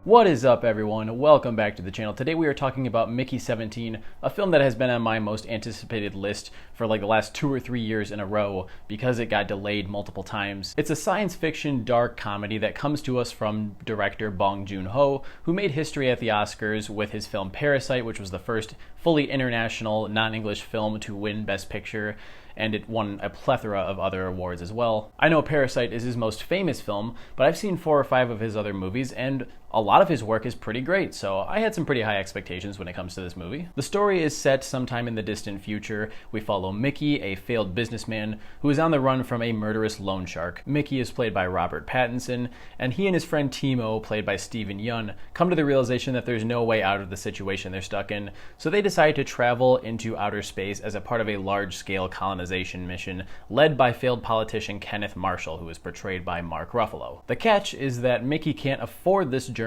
What is up, everyone? Welcome back to the channel. Today we are talking about Mickey 17, a film that has been on my most anticipated list for like the last 2 or 3 years in a row because it got delayed multiple times. It's a science fiction dark comedy that comes to us from director Joon-ho, who made history at the Oscars with his film Parasite, which was the first fully international, non-English film to win Best Picture, and it won a plethora of other awards as well. I know Parasite is his most famous film, but I've seen 4 or 5 of his other movies, and a lot of his work is pretty great, so I had some pretty high expectations when it comes to this movie. The story is set sometime in the distant future. We follow Mickey, a failed businessman who is on the run from a murderous loan shark. Mickey is played by Robert Pattinson, and he and his friend Timo, played by Steven Yeun, come to the realization that there's no way out of the situation they're stuck in, so they decide to travel into outer space as a part of a large-scale colonization mission led by failed politician Kenneth Marshall, who is portrayed by Mark Ruffalo. The catch is that Mickey can't afford this journey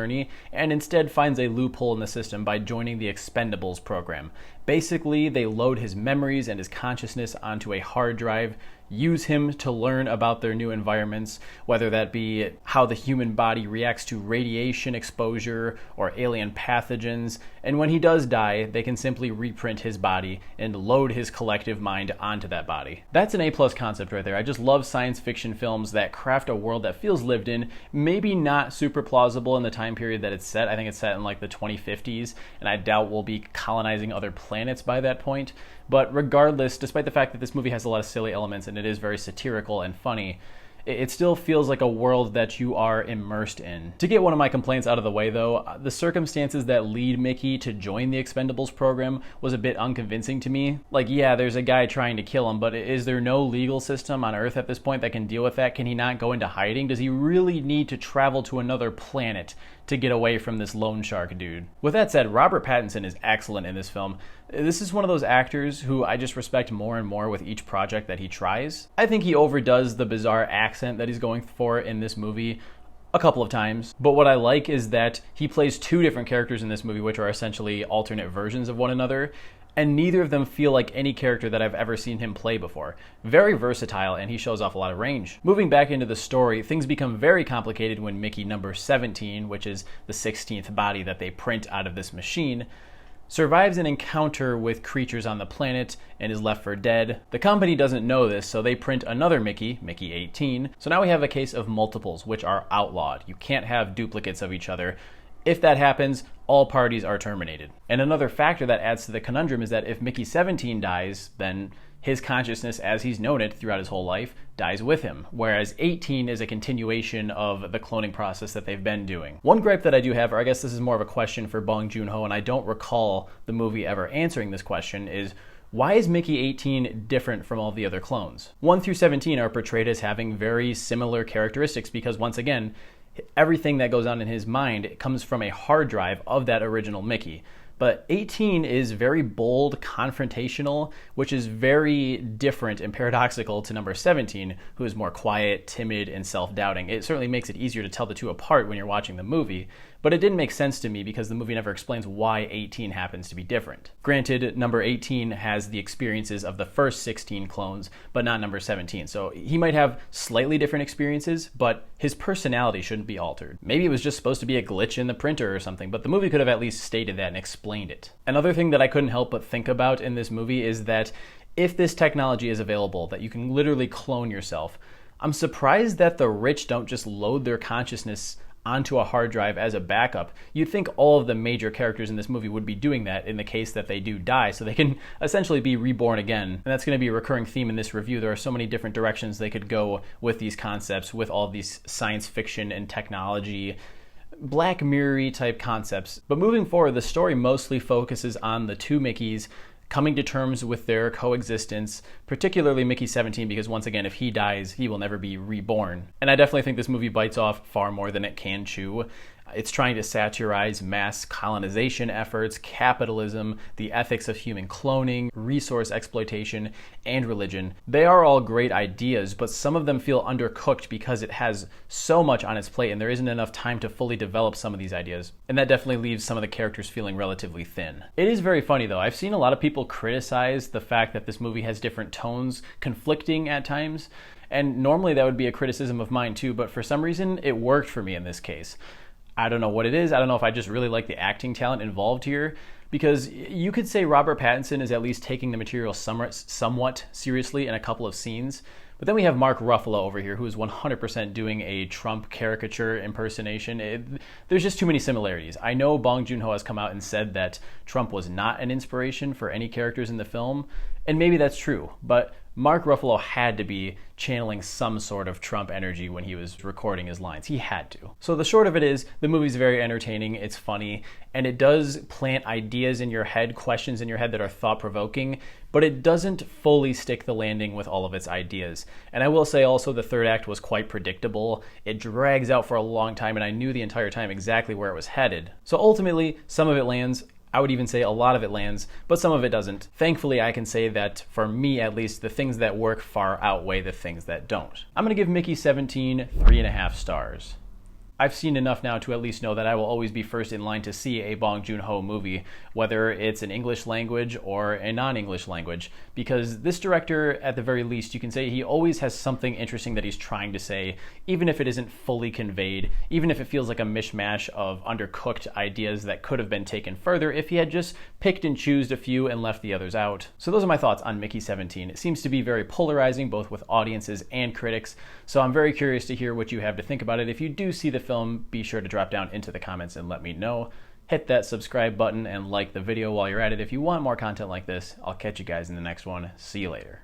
and instead finds a loophole in the system by joining the Expendables program. Basically, they load his memories and his consciousness onto a hard drive, use him to learn about their new environments, whether that be how the human body reacts to radiation exposure or alien pathogens, and when he does die, they can simply reprint his body and load his collective mind onto that body. That's an A-plus concept right there. I just love science fiction films that craft a world that feels lived in, maybe not super plausible in the time period that it's set. I think it's set in like the 2050s, and I doubt we'll be colonizing other planets by that point. But regardless, despite the fact that this movie has a lot of silly elements and it is very satirical and funny, it still feels like a world that you are immersed in. To get one of my complaints out of the way though, the circumstances that lead Mickey to join the Expendables program was a bit unconvincing to me. Like, yeah, there's a guy trying to kill him, but is there no legal system on Earth at this point that can deal with that? Can he not go into hiding? Does he really need to travel to another planet to get away from this loan shark dude? With that said, Robert Pattinson is excellent in this film. This is one of those actors who I just respect more and more with each project that he tries. I think he overdoes the bizarre accent that he's going for in this movie a couple of times, but what I like is that he plays 2 different characters in this movie, which are essentially alternate versions of one another, and neither of them feel like any character that I've ever seen him play before. Very versatile, and he shows off a lot of range. Moving back into the story, things become very complicated when Mickey number 17, which is the 16th body that they print out of this machine, survives an encounter with creatures on the planet and is left for dead. The company doesn't know this, so they print another Mickey, Mickey 18. So now we have a case of multiples, which are outlawed. You can't have duplicates of each other. If that happens, all parties are terminated. And another factor that adds to the conundrum is that if Mickey 17 dies, then his consciousness, as he's known it throughout his whole life, dies with him, whereas 18 is a continuation of the cloning process that they've been doing. One gripe that I do have, or I guess this is more of a question for Bong Joon-ho, and I don't recall the movie ever answering this question, is why is Mickey 18 different from all the other clones? 1 through 17 are portrayed as having very similar characteristics because, once again, everything that goes on in his mind comes from a hard drive of that original Mickey. But 18 is very bold, confrontational, which is very different and paradoxical to number 17, who is more quiet, timid, and self-doubting. It certainly makes it easier to tell the 2 apart when you're watching the movie, but it didn't make sense to me because the movie never explains why 18 happens to be different. Granted, number 18 has the experiences of the first 16 clones, but not number 17, so he might have slightly different experiences, but his personality shouldn't be altered. Maybe it was just supposed to be a glitch in the printer or something, but the movie could have at least stated that and explained it. Another thing that I couldn't help but think about in this movie is that if this technology is available, that you can literally clone yourself, I'm surprised that the rich don't just load their consciousness onto a hard drive as a backup. You'd think all of the major characters in this movie would be doing that in the case that they do die, so they can essentially be reborn again. And that's going to be a recurring theme in this review. There are so many different directions they could go with these concepts, with all of these science fiction and technology, Black Mirror-y type concepts. But moving forward, the story mostly focuses on the 2 Mickeys coming to terms with their coexistence, particularly Mickey 17, because once again, if he dies, he will never be reborn. And I definitely think this movie bites off far more than it can chew. It's trying to satirize mass colonization efforts, capitalism, the ethics of human cloning, resource exploitation, and religion. They are all great ideas, but some of them feel undercooked because it has so much on its plate and there isn't enough time to fully develop some of these ideas. And that definitely leaves some of the characters feeling relatively thin. It is very funny though. I've seen a lot of people criticize the fact that this movie has different tones, conflicting at times, and normally that would be a criticism of mine too, but for some reason it worked for me in this case. I don't know what it is. I don't know if I just really like the acting talent involved here, because you could say Robert Pattinson is at least taking the material somewhat seriously in a couple of scenes. But then we have Mark Ruffalo over here, who is 100% doing a Trump caricature impersonation. There's just too many similarities. I know Bong Joon-ho has come out and said that Trump was not an inspiration for any characters in the film, and maybe that's true, but Mark Ruffalo had to be channeling some sort of Trump energy when he was recording his lines. He had to. So the short of it is, the movie's very entertaining, it's funny, and it does plant ideas in your head, questions in your head that are thought-provoking, but it doesn't fully stick the landing with all of its ideas. And I will say also the third act was quite predictable. It drags out for a long time, and I knew the entire time exactly where it was headed. So ultimately, some of it lands. I would even say a lot of it lands, but some of it doesn't. Thankfully, I can say that, for me at least, the things that work far outweigh the things that don't. I'm gonna give Mickey 17 3.5 stars. I've seen enough now to at least know that I will always be first in line to see a Bong Joon-ho movie, whether it's an English language or a non-English language, because this director, at the very least, you can say he always has something interesting that he's trying to say, even if it isn't fully conveyed, even if it feels like a mishmash of undercooked ideas that could have been taken further if he had just picked and choosed a few and left the others out. So those are my thoughts on Mickey 17. It seems to be very polarizing, both with audiences and critics, so I'm very curious to hear what you have to think about it. If you do see the film, be sure to drop down into the comments and let me know. Hit that subscribe button and like the video while you're at it if you want more content like this. I'll catch you guys in the next one. See you later.